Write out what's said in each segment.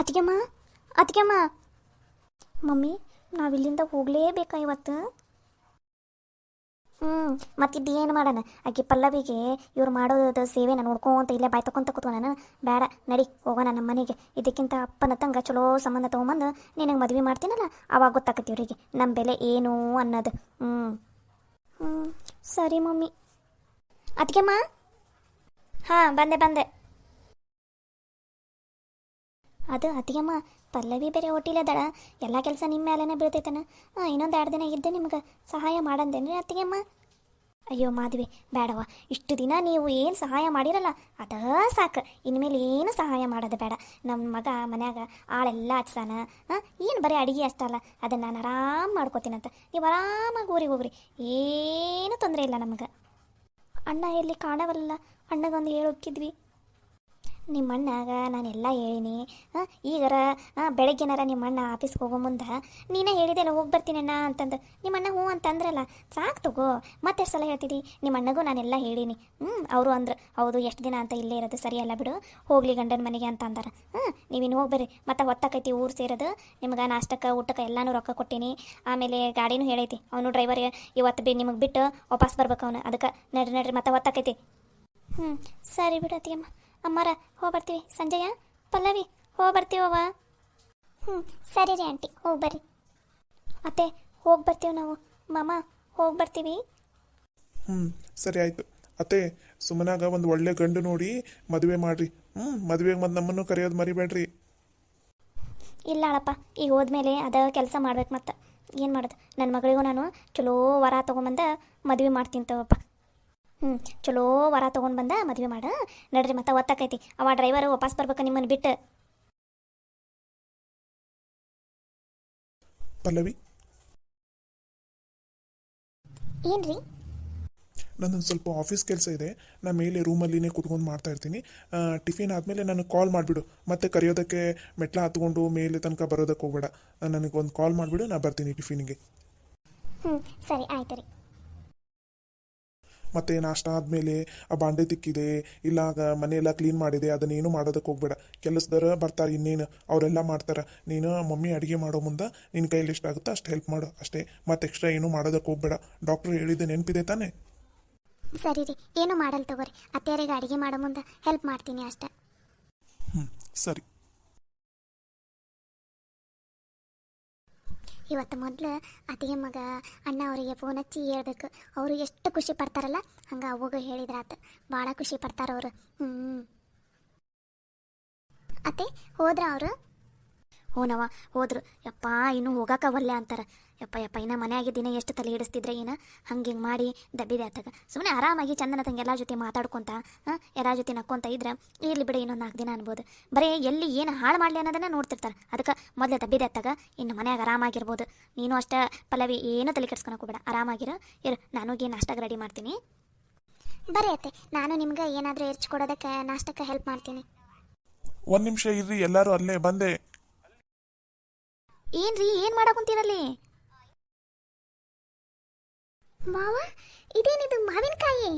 ಅತ್ತಿಗೆಮ್ಮ ಅತ್ತಿಗೆಮ್ಮ mummy ನಾವಿಲ್ಲಿಂದ ಹೋಗಲೇಬೇಕಾ ಇವತ್ತು? ಮತ್ತಿದ್ದು ಏನು ಮಾಡೋಣ? ಆಕೆ ಪಲ್ಲವಿಗೆ ಇವ್ರು ಮಾಡೋದು ಸೇವೆನ ನೋಡ್ಕೊಂತ ಇಲ್ಲೇ ಬಾಯ್ ತಕೊಂತ ಕೂತ್ಕೊಳ್ಳೋಣ. ಬೇಡ, ನಡಿ ಹೋಗೋಣ ನಮ್ಮ ಮನೆಗೆ. ಇದಕ್ಕಿಂತ ಅಪ್ಪನ ತಂಗ ಚಲೋ ಸಂಬಂಧ ತೊಗೊಂಬಂದು ನಿನಗೆ ಮದುವೆ ಮಾಡ್ತೀನಲ್ಲ, ಅವಾಗ ಗೊತ್ತಾಕತಿ ಇವರಿಗೆ ನಮ್ಮ ಬೆಲೆ ಏನು ಅನ್ನೋದು. ಹ್ಞೂ ಸರಿ ಮಮ್ಮಿ. ಅತ್ತಿಗೆಮ್ಮ, ಹಾಂ ಬಂದೆ ಬಂದೆ. ಅದು ಅತ್ತಿಗೆಮ್ಮ, ಪಲ್ಲವಿ ಬೇರೆ ಹೊಟ್ಟಿಲ್ಲದಳ, ಎಲ್ಲ ಕೆಲಸ ನಿಮ್ಮ ಮೇಲೇನೆ ಬೀಳ್ತೈತನ. ಇನ್ನೊಂದು 2 ದಿನ ಇದ್ದು ನಿಮ್ಗೆ ಸಹಾಯ ಮಾಡಂದೇನ್ರಿ ಅತ್ತಿಗೆಮ್ಮ? ಅಯ್ಯೋ ಮಾಧವಿ, ಬೇಡವ. ಇಷ್ಟು ದಿನ ನೀವು ಏನು ಸಹಾಯ ಮಾಡಿರಲ್ಲ ಅದ ಸಾಕು. ಇನ್ಮೇಲೆ ಏನು ಸಹಾಯ ಮಾಡೋದು ಬೇಡ. ನಮ್ಮ ಮಗ ಮನ್ಯಾಗ ಆಳೆಲ್ಲ ಹಚ್ಸಾನ. ಏನು ಬರೀ ಅಡುಗೆ ಅಷ್ಟಲ್ಲ, ಅದನ್ನು ನಾನು ಆರಾಮ್ ಮಾಡ್ಕೋತೀನಂತ. ನೀವು ಆರಾಮಾಗಿ ಊರಿಗೆ ಹೋಗ್ರಿ, ಏನೂ ತೊಂದರೆ ಇಲ್ಲ ನಮಗೆ. ಅಣ್ಣ ಎಲ್ಲಿ ಕಾಣವಲ್ಲ? ಅಣ್ಣಗೊಂದು ಹೇಳೋಕ್ಕಿದ್ವಿ. ನಿಮ್ಮ ಅಣ್ಣಾಗ ನಾನೆಲ್ಲ ಹೇಳೀನಿ. ಈಗಾರ ಬೆಳಗ್ಗೆನಾರ ನಿಮ್ಮ ಅಣ್ಣ ಆಫೀಸ್ಗೆ ಹೋಗೋ ಮುಂದೆ ನೀನೇ ಹೇಳಿದೆಲ್ಲ ಹೋಗಿ ಬರ್ತೀನಣ್ಣ ಅಂತಂದು. ನಿಮ್ಮ ಅಣ್ಣ ಹ್ಞೂ ಅಂತಂದ್ರಲ್ಲ, ಸಾಕು ತಗೋ. ಮತ್ತೆ ಸಲ ಹೇಳ್ತಿದ್ದಿ. ನಿಮ್ಮ ಅಣ್ಣಗೂ ನಾನೆಲ್ಲ ಹೇಳೀನಿ. ಅವರು ಅಂದ್ರು, ಹೌದು ಎಷ್ಟು ದಿನ ಅಂತ ಇಲ್ಲೇ ಇರೋದು ಸರಿಯಲ್ಲ ಬಿಡು, ಹೋಗ್ಲಿ ಗಂಡನ ಮನೆಗೆ ಅಂತ ಅಂದಾರ. ನೀವಿನ್ನು ಹೋಗ್ಬರ್ರಿ. ಮತ್ತು ಹೊತ್ತಾಕೈತಿ ಊರು ಸೇರೋದು. ನಿಮ್ಗೆ ನಾಷ್ಟಕ್ಕೆ ಊಟಕ್ಕೆ ಎಲ್ಲನೂ ರೊಕ್ಕ ಕೊಟ್ಟೀನಿ. ಆಮೇಲೆ ಗಾಡಿನೂ ಹೇಳೈತಿ. ಅವನು ಡ್ರೈವರ್ ಇವತ್ತು ನಿಮಗೆ ಬಿಟ್ಟು ವಾಪಸ್ ಬರ್ಬೇಕು ಅವನು. ಅದಕ್ಕೆ ನಡ್ರಿ ನಡ್ರಿ, ಮತ್ತೆ ಹೊತ್ತಾಕೈತಿ. ಸರಿ ಬಿಡು ಅತ್ತಿಯಮ್ಮ. ಅಮ್ಮಾರ ಹೋಗ್ಬರ್ತೀವಿ. ಸಂಜಯ, ಪಲ್ಲವಿ ಹೋಗ್ಬರ್ತೀವವ. ಸರಿ ರೀ ಆಂಟಿ, ಹೋಗ್ಬರ್ರಿ. ಅತ್ತೆ ಹೋಗ್ಬರ್ತೀವಿ ನಾವು. ಮಾಮ ಹೋಗ್ಬರ್ತೀವಿ. ಸರಿ ಆಯಿತು. ಅತ್ತೆ, ಸುಮ್ಮನಾಗ ಒಂದು ಒಳ್ಳೆ ಗಂಡು ನೋಡಿ ಮದುವೆ ಮಾಡಿರಿ. ಮದುವೆಗೆ ಮತ್ತು ನಮ್ಮನ್ನು ಕರೆಯೋದು ಮರಿಬೇಡ್ರಿ. ಇಲ್ಲ ಅಳಪ್ಪ, ಈಗ ಹೋದ್ಮೇಲೆ ಅದ ಕೆಲಸ ಮಾಡ್ಬೇಕು. ಮತ್ತೆ ಏನು ಮಾಡೋದು? ನನ್ನ ಮಗಳಿಗೂ ನಾನು ಚಲೋ ವರ ತೊಗೊಂಬಂದ ಮದುವೆ ಮಾಡ್ತೀನಿ ತಗೋಪ್ಪ. ಚಲೋ ವರ ತೊಗೊಂಡು ಬಂದ ಮದುವೆ ಮಾಡ. ನಡ್ರಿ, ಮತ್ತೆ ಒತ್ತಾಕೈತಿ. ಅವ ಡ್ರೈವರ್ ವಾಪಸ್ ಬರ್ಬೇಕು ನಿಮ್ಮನ್ನು ಬಿಟ್ಟು. ಪಲ್ಲವಿ, ಏನ್ರಿ? ನನ್ನೊಂದು ಸ್ವಲ್ಪ ಆಫೀಸ್ ಕೆಲಸ ಇದೆ. ನಾನು ಮೇಲೆ ರೂಮಲ್ಲಿನೇ ಕೂತ್ಕೊಂಡು ಮಾಡ್ತಾ ಇರ್ತೀನಿ. ಟಿಫಿನ್ ಆದಮೇಲೆ ನನಗೆ ಕಾಲ್ ಮಾಡಿಬಿಡು. ಮತ್ತೆ ಕರೆಯೋದಕ್ಕೆ ಮೆಟ್ಲ ಹತ್ಕೊಂಡು ಮೇಲೆ ತನಕ ಬರೋದಕ್ಕೆ ಹೋಗ್ಬೇಡ. ನನಗೊಂದು ಕಾಲ್ ಮಾಡಿಬಿಡು, ನಾನು ಬರ್ತೀನಿ ಟಿಫಿನಿಗೆ. ಸರಿ ಆಯ್ತು ರೀ. ಮತ್ತು ನಾಷ್ಟ ಆದಮೇಲೆ ಆ ಬಾಂಡೆ ತಿಕ್ಕಿದೆ ಇಲ್ಲ ಮನೆಯೆಲ್ಲ ಕ್ಲೀನ್ ಮಾಡಿದೆ, ಅದನ್ನೇನು ಮಾಡೋದಕ್ಕೆ ಹೋಗ್ಬೇಡ. ಕೆಲಸದವ್ರು ಬರ್ತಾರೆ, ಇನ್ನೇನು ಅವರೆಲ್ಲ ಮಾಡ್ತಾರೆ. ನೀನು ಮಮ್ಮಿ ಅಡುಗೆ ಮಾಡೋ ಮುಂದೆ ನಿನ್ನ ಕೈಯಲ್ಲಿ ಎಷ್ಟಾಗುತ್ತೋ ಅಷ್ಟು ಹೆಲ್ಪ್ ಮಾಡು ಅಷ್ಟೇ. ಮತ್ತು ಎಕ್ಸ್ಟ್ರಾ ಏನೂ ಮಾಡೋದಕ್ಕೆ ಹೋಗ್ಬೇಡ. ಡಾಕ್ಟ್ರು ಹೇಳಿದ್ದೆ ನೆನಪಿದೆ ತಾನೇ? ಸರಿ ರೀ, ಏನು ಮಾಡಲ್ಲ ತಗೋರಿ. ಅತ್ತೆಯರಿಗೆ ಅಡುಗೆ ಮಾಡೋ ಮುಂದೆ ಹೆಲ್ಪ್ ಮಾಡ್ತೀನಿ ಅಷ್ಟೇ. ಸರಿ. ಇವತ್ತು ಮೊದಲು ಅತ್ತಿಗೆ ಮಗ ಅಣ್ಣ ಅವರಿಗೆ ಫೋನ್ ಹಚ್ಚಿ ಹೇಳ್ಬೇಕು. ಅವರು ಎಷ್ಟು ಖುಷಿ ಪಡ್ತಾರಲ್ಲ, ಹಂಗೆ ಅವಾಗ ಹೇಳಿದ್ರಾತು. ಭಾಳ ಖುಷಿ ಪಡ್ತಾರ ಅವರು. ಅತ್ತೆ ಹೋದ್ರ ಅವರು? ಹ್ಞೂನವ ಹೋದ್ರು. ಯಪ್ಪ ಇನ್ನೂ ಹೋಗಕ್ಕವಲ್ಲೆ ಅಂತಾರೆ. ಯಪ್ಪ ಇನ್ನು ಮನೆಯಾಗಿ ದಿನ ಎಷ್ಟು ತಲೆ ಹಿಡಿಸ್ತಿದ್ರೆ ಏನು ಹಂಗೆ ಮಾಡಿ ದಬ್ಬಿದೆ ಆತಾಗ. ಸುಮ್ಮನೆ ಆರಾಮಾಗಿ ಚಂದನ ತಂಗೆ ಎಲ್ಲರ ಜೊತೆ ಮಾತಾಡ್ಕೊತ ಎಲ್ಲರ ಜೊತೆ ನಕ್ಕೊಂತ ಇದ್ರೆ ಇರ್ಲಿ ಬಿಡಿ, ಇನ್ನೊಂದು 4 ದಿನ ಅನ್ಬೋದು. ಬರೀ ಎಲ್ಲಿ ಏನು ಹಾಳು ಮಾಡಲಿ ಅನ್ನೋದನ್ನ ನೋಡ್ತಿರ್ತಾರೆ. ಅದಕ್ಕೆ ಮೊದಲೇ ದಬ್ಬಿದೆ ಆತಾಗ ಇನ್ನು ಮನ್ಯಾಗ ಆರಾಮಾಗಿರ್ಬೋದು. ನೀನು ಅಷ್ಟೇ ಪಲ್ಲವಿ, ಏನೂ ತಲೆ ಕೆಡ್ಸ್ಕೊಳಕ್ಕೆ ಹೋಗ್ಬೇಡ, ಆರಾಮಾಗಿರು. ನಾನೂಗಿ ನಾಷ್ಟಾಗ ರೆಡಿ ಮಾಡ್ತೀನಿ. ಬರೀ ಅತ್ತೆ, ನಾನು ನಿಮ್ಗೆ ಏನಾದರೂ ಕೊಡೋದಕ್ಕೆ ನಾಷ್ಟಕ್ಕೆ ಹೆಲ್ಪ್ ಮಾಡ್ತೀನಿ. 1 ನಿಮಿಷ ಇರ್ರಿ, ಎಲ್ಲರೂ ಅಲ್ಲೇ ಬಂದೆ. ಏನ್ರಿ, ಏನು ಮಾಡಕುಂತೀರಲ್ಲಿ? ಮಾವ, ಇದೇನಿದು ಮಾವಿನಕಾಯಿ?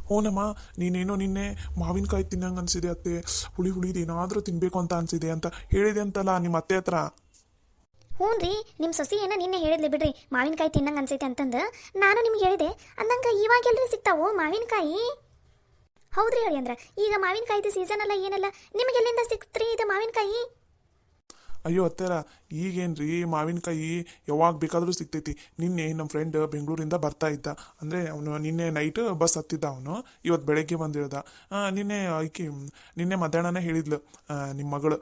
ಹ್ಞೂನಮ್ಮ, ನೀನೇನೋ ನಿನ್ನೆ ಮಾವಿನಕಾಯಿ ತಿನ್ನಂಗೆ ಅನಿಸಿದೆ ಅತ್ತೆ. ಹುಳಿದು ಏನಾದರೂ ತಿನ್ನಬೇಕು ಅಂತ ಅನಿಸಿದೆ ಅಂತ ಹೇಳಿದೆ ಅಂತಲ್ಲ ನಿಮ್ಮ ಅತ್ತೆ ಹತ್ರ. ಹ್ಞೂ ರೀ, ನಿಮ್ಮ ಸೊಸಿ ಏನೋ ನಿನ್ನೆ ಹೇಳಿದ್ಲಿ ಬಿಡ್ರಿ, ಮಾವಿನಕಾಯಿ ತಿನ್ನಂಗೆ ಅನ್ಸೈತೆ ಅಂತಂದು. ನಾನು ನಿಮ್ಗೆ ಹೇಳಿದೆ ಅಂದಂಗೆ ಇವಾಗೆಲ್ಲರಿ ಸಿಗ್ತಾವು ಮಾವಿನಕಾಯಿ? ಹೌದ್ರಿ ಹೇಳಿ. ಅಂದ್ರೆ ಈಗ ಮಾವಿನಕಾಯಿದು ಸೀಸನ್ ಅಲ್ಲ ಏನಲ್ಲ, ನಿಮಗೆ ಎಲ್ಲಿಂದ ಸಿಕ್ತ್ರಿ ಇದು ಮಾವಿನಕಾಯಿ? ಅಯ್ಯೋ ಅತ್ತೆರ, ಈಗೇನ್ರಿ ಮಾವಿನಕಾಯಿ ಯಾವಾಗ ಬೇಕಾದರೂ ಸಿಗ್ತೈತಿ. ನಿನ್ನೆ ನಮ್ಮ ಫ್ರೆಂಡ್ ಬೆಂಗಳೂರಿಂದ ಬರ್ತಾ ಇದ್ದ. ಅಂದರೆ ಅವನು ನಿನ್ನೆ ನೈಟ್ ಬಸ್ ಹತ್ತಿದ್ದ. ಅವನು ಇವತ್ತು ಬೆಳಗ್ಗೆ ಬಂದಿರೋದ. ನಿನ್ನೆ ಮಧ್ಯಾಹ್ನನೇ ಹೇಳಿದ್ಲು ನಿಮ್ಮ ಮಗಳು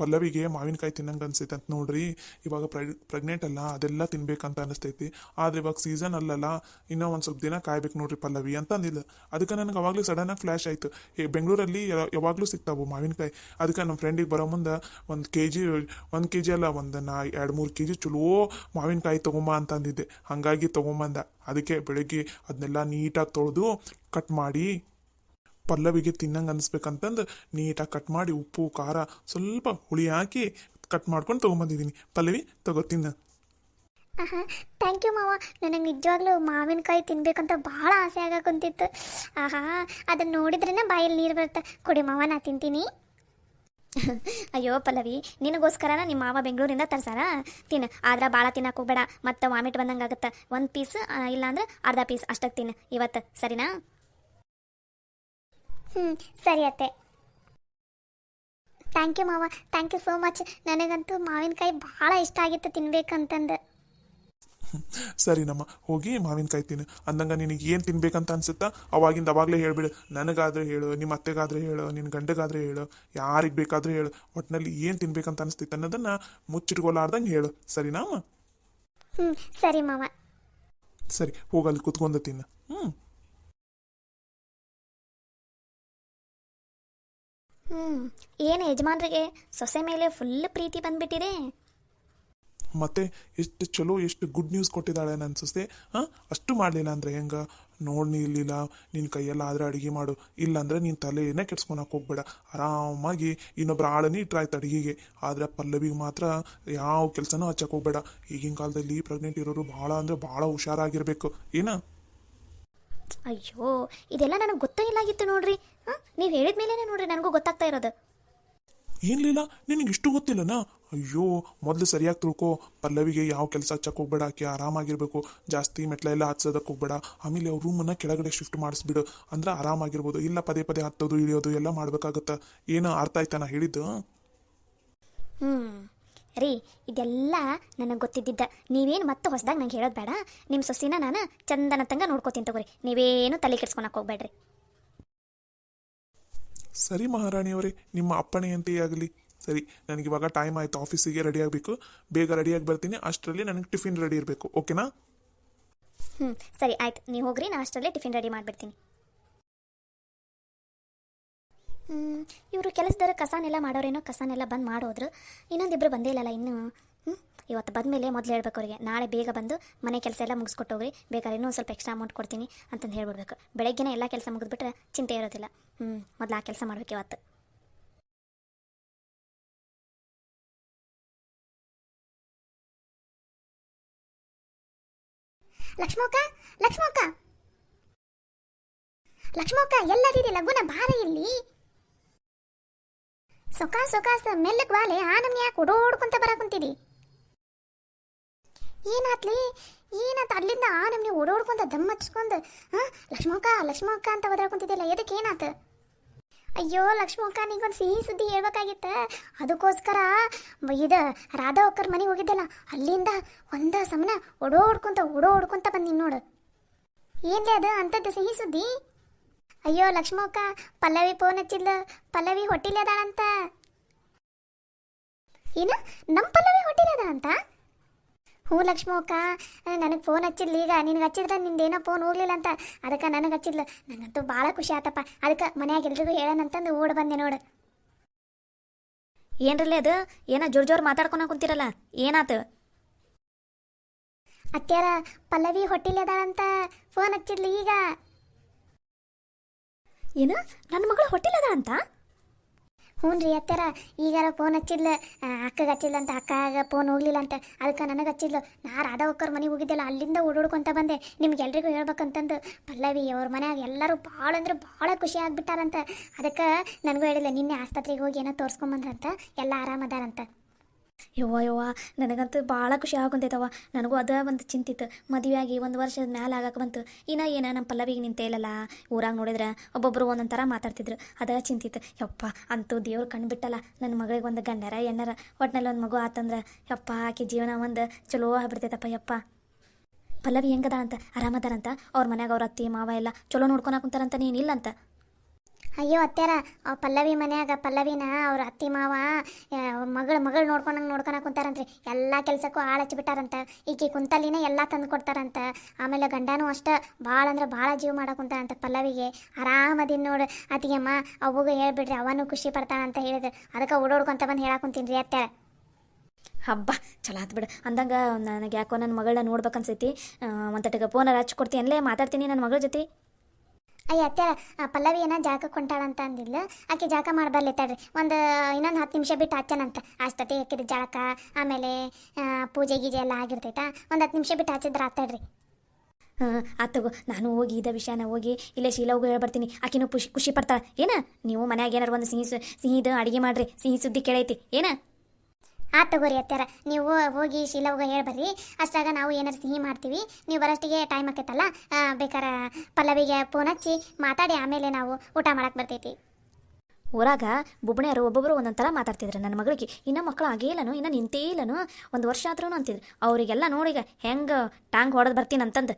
ಪಲ್ಲವಿಗೆ ಮಾವಿನಕಾಯಿ ತಿನ್ನಂಗೆ ಅನ್ಸೈತೆ ಅಂತ. ನೋಡ್ರಿ, ಇವಾಗ ಪ್ರೆಗ್ನೆಂಟ್ ಅಲ್ಲ, ಅದೆಲ್ಲ ತಿನ್ಬೇಕಂತ ಅನಿಸ್ತೈತಿ. ಆದರೆ ಇವಾಗ ಸೀಸನ್ ಅಲ್ಲಲ್ಲ, ಇನ್ನೂ ಒಂದು ಸ್ವಲ್ಪ ದಿನ ಕಾಯ್ಬೇಕು ನೋಡ್ರಿ ಪಲ್ಲವಿ ಅಂತ ಅಂದಿಲ್ಲ. ಅದಕ್ಕೆ ನನಗೆ ಅವಾಗಲೂ ಸಡನ್ನಾಗಿ ಫ್ಲ್ಯಾಶ್ ಆಯಿತು, ಬೆಂಗಳೂರಲ್ಲಿ ಯಾವಾಗಲೂ ಸಿಗ್ತಾವು ಮಾವಿನಕಾಯಿ. ಅದಕ್ಕೆ ನಮ್ಮ ಫ್ರೆಂಡಿಗೆ ಬರೋ ಮುಂದೆ 1 kg ಅಲ್ಲ, 2-3 kg ಚಲೋ ಮಾವಿನಕಾಯಿ ತೊಗೊಂಬ ಅಂತ ಅಂದಿದ್ದೆ. ಹಾಗಾಗಿ ತೊಗೊಂಬಂದ. ಅದಕ್ಕೆ ಬೆಳಗ್ಗೆ ಅದನ್ನೆಲ್ಲ ನೀಟಾಗಿ ತೊಳೆದು ಕಟ್ ಮಾಡಿ ಪಲ್ಲವಿಗೆ ತಿನ್ನಂಗೆ ಅನಿಸ್ಬೇಕಂತಂದು ನೀಟಾಗಿ ಕಟ್ ಮಾಡಿ ಉಪ್ಪು ಖಾರ ಸ್ವಲ್ಪ ಹುಳಿ ಹಾಕಿ ಕಟ್ ಮಾಡ್ಕೊಂಡು ತೊಗೊಂಬಂದಿದ್ದೀನಿ. ಪಲ್ಲವಿ ತಗೋ ತಿನ್ನ. ಥ್ಯಾಂಕ್ ಯು ಮಾವ. ನನಗೆ ನಿಜವಾಗ್ಲೂ ಮಾವಿನಕಾಯಿ ತಿನ್ಬೇಕಂತ ಭಾಳ ಆಸೆ ಆಗಕ್ಕಂತಿತ್ತು. ಅದನ್ನು ನೋಡಿದ್ರೇನೆ ಬಾಯಲ್ಲಿ ನೀರು ಬರುತ್ತೆ. ಕೊಡಿ ಮಾವ, ನಾ ತಿಂತೀನಿ. ಅಯ್ಯೋ ಪಲ್ಲವಿ, ನಿನಗೋಸ್ಕರನ ನಿಮ್ಮ ಮಾವ ಬೆಂಗಳೂರಿಂದ ತರ್ಸಾರ. ತಿನ್ನು, ಆದ್ರೆ ಭಾಳ ತಿನ್ನಕ್ಕೆ ಹೋಗ್ಬೇಡ, ಮತ್ತೆ ವಾಮಿಟ್ ಬಂದಂಗೆ ಆಗುತ್ತೆ. ಒಂದು ಪೀಸ್ ಇಲ್ಲಾಂದ್ರೆ ಅರ್ಧ ಪೀಸ್ ಅಷ್ಟಕ್ಕೆ ತಿನ್ನು ಇವತ್ತು, ಸರಿನಾ? ಹ್ಞೂ ಸರಿ ಅತ್ತೆ. ಥ್ಯಾಂಕ್ ಯು ಮಾವ, ಥ್ಯಾಂಕ್ ಯು ಸೋ ಮಚ್. ನನಗಂತೂ ಮಾವಿನಕಾಯಿ ಭಾಳ ಇಷ್ಟ ಆಗಿತ್ತು ತಿನ್ಬೇಕಂತಂದು. ಸರಿನಮ್ಮ, ಹೋಗಿ ಮಾವಿನಕಾಯಿ ತಿನ್ನು. ಅಂದಂಗ ನಿನಗೆ ಏನು ತಿನ್ಬೇಕಂತ ಅನ್ಸುತ್ತಾ ಅವಾಗಿಂದ ಅವಾಗಲೇ ಹೇಳ್ಬಿಡು. ನನಗಾದ್ರೆ ಹೇಳು, ನಿಮ್ಮ ಅತ್ತೆಗಾದ್ರೆ ಹೇಳು, ನಿನ್ನ ಗಂಡಗಾದ್ರೆ ಹೇಳು, ಯಾರಿಗೆ ಬೇಕಾದ್ರೂ ಹೇಳು. ಒಟ್ಟಿನಲ್ಲಿ ಏನು ತಿನ್ಬೇಕಂತ ಅನಿಸ್ತೈತೆ ಅನ್ನೋದನ್ನ ಮುಚ್ಚಿಟ್ಕೊಲಾರ್ದಂಗೆ ಹೇಳು, ಸರಿನಾ ಅಮ್ಮ? ಹ್ಞೂ ಸರಿ ಮಾವ. ಸರಿ, ಹೋಗಲ್ಲಿ ಕುತ್ಕೊಂಡು ತಿನ್ನು. ಹ್ಞೂ ಏನು ಯಜಮಾನ್ರಿಗೆ ಸೊಸೆ ಮೇಲೆ ಫುಲ್ ಪ್ರೀತಿ ಬಂದ್ಬಿಟ್ಟಿದೆ. ಮತ್ತೆ ಎಷ್ಟು ಚಲೋ, ಎಷ್ಟು ಗುಡ್ ನ್ಯೂಸ್ ಕೊಟ್ಟಿದ್ದಾಳೆ ನನ್ನ ಸೊಸೆ. ಅಷ್ಟು ಮಾಡಲಿಲ್ಲ ಅಂದರೆ ಹೆಂಗೆ ನೋಡಿ, ನೀ ಇಲ್ಲಿಲ್ಲ ನಿನ್ನ ಕೈಯೆಲ್ಲ ಆದರೆ ಅಡುಗೆ ಮಾಡು, ಇಲ್ಲಾಂದ್ರೆ ನೀನು ತಲೆಯೇ ಕೆಡ್ಸ್ಕೊಳಕ್ಕೆ ಹೋಗ್ಬೇಡ. ಆರಾಮಾಗಿ ಇನ್ನೊಬ್ರು ಆಳನಿ ಇಟ್ರಾಯ್ತು ಅಡುಗೆಗೆ. ಆದರೆ ಪಲ್ಲವಿಗೆ ಮಾತ್ರ ಯಾವ ಕೆಲಸನೂ ಹಚ್ಚಕ್ಕೆ ಹೋಗ್ಬೇಡ. ಈಗಿನ ಕಾಲದಲ್ಲಿ ಪ್ರೆಗ್ನೆಂಟ್ ಇರೋರು ಭಾಳ ಅಂದರೆ ಭಾಳ ಹುಷಾರಾಗಿರ್ಬೇಕು, ಏನ? ಅಯ್ಯೋ, ಇದೆಲ್ಲ ನನಗೆ ಗೊತ್ತೇ ಇಲ್ಲಾಗಿತ್ತು ನೋಡ್ರಿ. ನೀವು ಹೇಳಿದ ಮೇಲೇ ನೋಡ್ರಿ ನನಗೂ ಗೊತ್ತಾಗ್ತಾ ಇರೋದು. ಏನಿಲ್ಲ, ನಿನಗೆ ಇಷ್ಟು ಗೊತ್ತಿಲ್ಲನಾ? ಅಯ್ಯೋ, ಮೊದಲು ಸರಿಯಾಗಿ ತಿಳ್ಕೊ. ಪಲ್ಲವಿಗೆ ಯಾವ ಕೆಲಸ ಹಚ್ಚಕ್ಕೆ ಹೋಗ್ಬೇಡ, ಆಕೆ ಆರಾಮಾಗಿರ್ಬೇಕು. ಜಾಸ್ತಿ ಮೆಟ್ಲೆಲ್ಲ ಹಚ್ಚೋದಕ್ಕೆ ಹೋಗ್ಬೇಡ. ಆಮೇಲೆ ಅವ್ರ ರೂಮನ್ನು ಕೆಳಗಡೆ ಶಿಫ್ಟ್ ಮಾಡಿಸ್ಬಿಡು, ಅಂದ್ರೆ ಆರಾಮಾಗಿರ್ಬೋದು. ಇಲ್ಲ ಪದೇ ಪದೇ ಹತ್ತೋದು ಇಳಿಯೋದು ಎಲ್ಲ ಮಾಡ್ಬೇಕಾಗತ್ತೆ. ಏನೋ ಅರ್ಥ ಆಯ್ತಾ ನಾ ಹೇಳಿದ್ದು? ರೀ, ಇದೆಲ್ಲ ನನಗೆ ಗೊತ್ತಿದ್ದಿದ್ದ. ನೀವೇನು ಮತ್ತೆ ಹೊಸದಾಗಿ ನಂಗೆ ಹೇಳೋದು ಬೇಡ. ನಿಮ್ಮ ಸೊಸಿನ ನಾನು ಚಂದನ ತಂಗ ನೋಡ್ಕೋತೀನಿ ತಗೋರಿ. ನೀವೇನು ತಲೆ ಕೆಡ್ಸ್ಕೊಳಕ್ಕೆ ಹೋಗ್ಬೇಡ್ರಿ. ಸರಿ ಮಹಾರಾಣಿಯವರೇ, ನಿಮ್ಮ ಅಪ್ಪಣೆಯಂತೆ ಆಗಲಿ. ಸರಿ, ನನಗಿವಾಗ ಟೈಮ್ ಆಯಿತು, ಆಫೀಸಿಗೆ ರೆಡಿ ಆಗಬೇಕು. ಬೇಗ ರೆಡಿಯಾಗಿ ಬರ್ತೀನಿ. ಅಷ್ಟರಲ್ಲಿ ನನಗೆ ಟಿಫಿನ್ ರೆಡಿ ಇರಬೇಕು, ಓಕೆನಾ? ಸರಿ ಆಯ್ತು, ನೀವು ಹೋಗ್ರಿ, ನಾ ಅಷ್ಟರಲ್ಲೇ ಟಿಫಿನ್ ರೆಡಿ ಮಾಡಿಬಿಡ್ತೀನಿ. ಇವರು ಕೆಲಸದವ್ರು ಕಸನೆಲ್ಲ ಮಾಡೋರೇನೋ, ಕಸನೆಲ್ಲ ಬಂದು ಮಾಡೋದ್ರು. ಇನ್ನೊಂದಿಬ್ರು ಬಂದೇ ಇಲ್ಲಲ್ಲ ಇನ್ನೂ. ಇವತ್ತು ಬಂದಮೇಲೆ ಮೊದಲು ಹೇಳ್ಬೇಕು ಅವರಿಗೆ, ನಾಳೆ ಬೇಗ ಬಂದು ಮನೆ ಕೆಲಸ ಎಲ್ಲ ಮುಗಿಸ್ಕೊಟ್ಟೋಗ್ರಿ, ಬೇಕಾದ್ರೆ ಇನ್ನೂ ಸ್ವಲ್ಪ ಎಕ್ಸ್ಟ್ರಾ ಅಮೌಂಟ್ ಕೊಡ್ತೀನಿ ಅಂತಂದು ಹೇಳ್ಬಿಡ್ಬೇಕು. ಬೆಳಗ್ಗೆನೇ ಎಲ್ಲ ಕೆಲಸ ಮುಗಿದ್ಬಿಟ್ರೆ ಚಿಂತೆ ಇರೋದಿಲ್ಲ. ಮೊದಲು ಆ ಕೆಲಸ ಮಾಡ್ಬೇಕು ಇವತ್ತು. ಲಕ್ಷ್ಮಕ್ಕ, ಲಕ್ಷ್ಮಕ್ಕ, ಲಕ್ಷ್ಮಕ್ಕ, ಎಲ್ಲದಿದೆ? ಲಗುನ ಬಾರ ಇಲ್ಲಿ. ಸೊಕಾಸ ಮೆಲ್ಲಕ್ ಬಾಲೆ, ಆ ನಮ್ಗೆ ಯಾಕೆ ಓಡೋಡ್ಕೊಂತ ಬರಾಕುಂತಿದಿ? ಏನಾತ್ಲಿ? ಏನಾತ? ಅಲ್ಲಿಂದ ಆ ನಮ್ಗೆ ಓಡೋಡ್ಕೊಂತ ದಮ್ ಹಚ್ಕೊಂಡು ಲಕ್ಷ್ಮಕ್ಕ ಲಕ್ಷ್ಮಕ್ಕ ಅಂತ ಒದರಾಕೊಂತಿದ್ದಿಲ್ಲ, ಎದಕ್ಕೆ ಏನಾತ? ಅಯ್ಯೋ ಲಕ್ಷ್ಮಕ್ಕ, ನಿಂಗೊಂದು ಸಿಹಿ ಸುದ್ದಿ ಹೇಳ್ಬೇಕಾಗಿತ್ತ. ಅದಕ್ಕೋಸ್ಕರ ಇದು ರಾಧಾ ಒಕ್ಕರ್ ಮನೆಗೆ ಹೋಗಿದ್ದಲ್ಲ, ಅಲ್ಲಿಂದ ಒಂದ ಸಮನ ಓಡೋಡ್ಕೊಂತ ಬಂದಿನಿ ನೋಡು. ಏನ್ಲೇ ಅದು ಅಂಥದ್ದು ಸಿಹಿ ಸುದ್ದಿ? ಅಯ್ಯೋ ಲಕ್ಷ್ಮಕ್ಕ, ಪಲ್ಲವಿ ಫೋನ್ ಹಚ್ಚಿದ್ಲ. ಪಲ್ಲವಿ ಹೊಟ್ಟಿಲಿ ಅದಾಳಂತ. ಏನು? ನಮ್ಮ ಪಲ್ಲವಿ ಹೊಟ್ಟಿಲಿ ಅದಾಳಂತ? ಹ್ಞೂ ಲಕ್ಷ್ಮಕ್ಕ, ನನಗೆ ಫೋನ್ ಹಚ್ಚಿದ್ಲು. ಈಗ ನಿನಗೆ ಹಚ್ಚಿದ್ರೆ ನಿಂದೇನೋ ಫೋನ್ ಹೋಗ್ಲಿಲ್ಲ ಅಂತ, ಅದಕ್ಕೆ ನನಗೆ ಹಚ್ಚಿದ್ಲು. ನನಗಂತೂ ಭಾಳ ಖುಷಿ ಆತಪ್ಪ. ಅದಕ್ಕೆ ಮನ್ಯಾಗ ಎಲ್ರಿಗೂ ಹೇಳೋಣಂತಂದು ಓಡ್ ಬಂದೆ ನೋಡು. ಏನ್ರಲ್ಲೇ ಅದು? ಏನೋ ಜೋರ್ ಮಾತಾಡ್ಕೊಳ ಕುಂತಿರಲ್ಲ, ಏನಾತು? ಅತ್ಯಾರ, ಪಲ್ಲವಿ ಹೊಟ್ಟಿಲಿ ಅದಾಳಂತ ಫೋನ್ ಹಚ್ಚಿದ್ಲು ಈಗ. ಏನು? ನನ್ನ ಮಗಳು ಹೊಟ್ಟಿಲದ ಅಂತ? ಹ್ಞೂ ರೀ ಅತ್ಯಾರ, ಈಗಾರ ಫೋನ್ ಹಚ್ಚಿದ್ಲು. ಅಕ್ಕಗೆ ಹಚ್ಚಿದ್ಲು ಅಂತ, ಅಕ್ಕಾಗ ಫೋನ್ ಹೋಗ್ಲಿಲ್ಲ ಅಂತ, ಅದಕ್ಕೆ ನನಗೆ ಹಚ್ಚಿದ್ಲು. ನಾ ರಾಧಾ ಒಕ್ಕರ್ ಮನೆಗೆ ಹೋಗಿದ್ದೆಲ್ಲ, ಅಲ್ಲಿಂದ ಓಡಾಡ್ಕೊಂತ ಬಂದೆ ನಿಮ್ಗೆಲ್ರಿಗೂ ಹೇಳ್ಬೇಕಂತಂದು. ಪಲ್ಲವಿ ಅವ್ರ ಮನ್ಯಾಗ ಎಲ್ಲರೂ ಭಾಳ ಅಂದ್ರೆ ಭಾಳ ಖುಷಿ ಆಗ್ಬಿಟ್ಟಾರಂತ. ಅದಕ್ಕೆ ನನಗೂ ಹೇಳಿಲ್ಲ, ನಿನ್ನೆ ಆಸ್ಪತ್ರೆಗೆ ಹೋಗಿ ಏನೋ ತೋರಿಸ್ಕೊಂಬಂದ್ರಂತ, ಎಲ್ಲ ಆರಾಮದಾರಂತ. ಯವ್ವ, ನನಗಂತೂ ಭಾಳ ಖುಷಿ ಆಗುಂತೈತವ. ನನಗೂ ಅದ ಒಂದು ಚಿಂತಿತ್ತು. ಮದುವೆಯಾಗಿ 1 ವರ್ಷದ ಮ್ಯಾಲೆ ಆಗಕ್ಕೆ ಬಂತು. ಏನ ನಮ್ಮ ಪಲ್ಲವಿಗೆ ನಿಂತೇ ಇಲ್ಲಲ್ಲ. ಊರಾಗ ನೋಡಿದ್ರೆ ಒಬ್ಬೊಬ್ಬರು ಒಂದೊಂದು ಥರ ಮಾತಾಡ್ತಿದ್ರು. ಅದ ಚಿಂತಿತ್ತು. ಯಪ್ಪ, ಅಂತೂ ದೇವ್ರು ಕಂಡುಬಿಟ್ಟಲ್ಲ, ನನ್ನ ಮಗಳಿಗೆ ಒಂದು ಗಂಡರ ಎಣ್ಣರ ಒಟ್ಟಿನಲ್ಲಿ ಒಂದು ಮಗು ಆತಂದ್ರೆ ಯಪ್ಪ, ಆಕೆ ಜೀವನ ಒಂದು ಚಲೋ ಆಗ್ಬಿಡ್ತೈತಪ್ಪ. ಯಪ್ಪ, ಪಲ್ಲವಿ ಹೆಂಗದ ಅಂತ? ಆರಾಮದಾರಂತ? ಅವ್ರ ಮನ್ಯಾಗ ಅವ್ರ ಅತ್ತಿ ಮಾವ ಎಲ್ಲ ಚಲೋ ನೋಡ್ಕೊಳಕುಂತಾರಂತ, ನೀನಿಲ್ಲಂತ? ಅಯ್ಯೋ ಅತ್ಯಾರ, ಪಲ್ಲವಿ ಮನ್ಯಾಗ ಪಲ್ಲವಿನ ಅವ್ರ ಅತ್ತಿ ಮಾವ ಮಗಳು ನೋಡ್ಕೊಳಕ್ ಕುಂತಾರಂತ್ರಿ. ಎಲ್ಲ ಕೆಲಸಕ್ಕೂ ಆಳು ಹಚ್ಚಿಬಿಟ್ಟಾರಂತ. ಈಕೆ ಕುಂತಲ್ಲಿನೇ ಎಲ್ಲ ತಂದು ಕೊಡ್ತಾರಂತ. ಆಮೇಲೆ ಗಂಡನೂ ಅಷ್ಟೇ ಭಾಳ ಅಂದ್ರೆ ಭಾಳ ಜೀವ ಮಾಡಕ್ಕೆ ಕುಂತಾರಂತ ಪಲ್ಲವಿಗೆ. ಆರಾಮದಿನ್ ನೋಡು ಅತ್ತಿಗೆಮ್ಮ, ಅವ್ವಗೂ ಹೇಳ್ಬಿಡ್ರಿ, ಅವನು ಖುಷಿ ಪಡ್ತಾನಂತ ಹೇಳಿದ್ರು. ಅದಕ್ಕೆ ಓಡೋಡ್ಕೊಂತ ಬಂದು ಹೇಳಾಕುಂತೀನಿ ರೀ ಅತ್ಯಾರ. ಹಬ್ಬ, ಚಲೋ ಆತು ಬಿಡು. ಅಂದಂಗೆ ನನಗೆ ಯಾಕೋ ನನ್ನ ಮಗಳನ್ನ ನೋಡ್ಬೇಕನ್ಸೈತಿ. ಒಂದಟ್ಟಿಗೆ ಫೋನಲ್ಲಿ ಹಚ್ಕೊಡ್ತೀನಲ್ಲೇ, ಮಾತಾಡ್ತೀನಿ ನನ್ನ ಮಗಳ ಜೊತೆ. ಅಯ್ಯ ಅತ್ಯಾರ, ಪಲ್ಲವಿ ಏನೋ ಜಾಗಕ್ಕೆ ಕೊಂಟಾಳಂತ ಅಂದಿಲ್ಲ. ಆಕೆ ಜಾಗ ಮಾಡಬರ್ಲಿ ತಡ್ರಿ, ಇನ್ನೊಂದು 10 ನಿಮಿಷ ಬಿಟ್ಟು ಹಚ್ಚನಂತ. ಅಷ್ಟೊತ್ತಿಗೆ ಹಾಕಿದ ಜಳಕ ಆಮೇಲೆ ಪೂಜೆ ಗೀಜೆ ಎಲ್ಲ ಆಗಿರ್ತೈತಾ, ಒಂದು 10 ನಿಮಿಷ ಬಿಟ್ಟು ಹಚ್ಚಿದ್ರೆ ಆತಡ್ರಿ. ಹಾಂ ಆತಗೋ, ನಾನು ಹೋಗಿ ಇದ ವಿಷಯನ ಹೋಗಿ ಇಲ್ಲೇ ಶೀಲವ್ಗೂ ಹೇಳ್ಬರ್ತೀನಿ. ಆಕಿನೂ ಖುಷಿ ಪಡ್ತಾಳೆ. ಏನ ನೀವು ಮನ್ಯಾಗ ಏನಾರು ಒಂದು ಸಿಹಿದು ಅಡುಗೆ ಮಾಡ್ರಿ, ಸಿಹಿ ಸುದ್ದಿ ಕೇಳೈತಿ ಏನ. ಆತ್ ತಗೋರಿ ಅತ್ಯಾರ, ನೀವು ಹೋಗಿ ಶೀಲವ್ಗ ಹೇಳ್ಬರ್ರಿ. ಅಷ್ಟಾಗ ನಾವು ಏನಾರು ಸಿಹಿ ಮಾಡ್ತೀವಿ. ನೀವು ಬರೋಷ್ಟಿಗೆ ಟೈಮ್ ಆಕೈತಲ್ಲ, ಬೇಕಾರೆ ಪಲ್ಲವಿಗೆ ಫೋನ್ ಹಚ್ಚಿ ಮಾತಾಡಿ ಆಮೇಲೆ ನಾವು ಊಟ ಮಾಡಕ್ಕೆ ಬರ್ತೈತಿ. ಊರಾಗ ಬುಬ್ಬಣ್ಯಾರು ಒಬ್ಬೊಬ್ಬರು ಒಂದೊಂದು ಥರ ಮಾತಾಡ್ತಿದ್ರು ನನ್ನ ಮಗಳಿಗೆ. ಇನ್ನೂ ಮಕ್ಕಳು ಆಗೇ ಇಲ್ಲನು, ಇನ್ನೂ ನಿಂತೇ ಇಲ್ಲನು, ಒಂದು ವರ್ಷ ಆದ್ರೂ ಅಂತಿದ್ರು. ಅವರಿಗೆಲ್ಲ ನೋಡಿಗ ಹೆಂಗೆ ಟಾಂಗ್ ಹೊಡೆದು ಬರ್ತೀನಿ ಅಂತಂದು.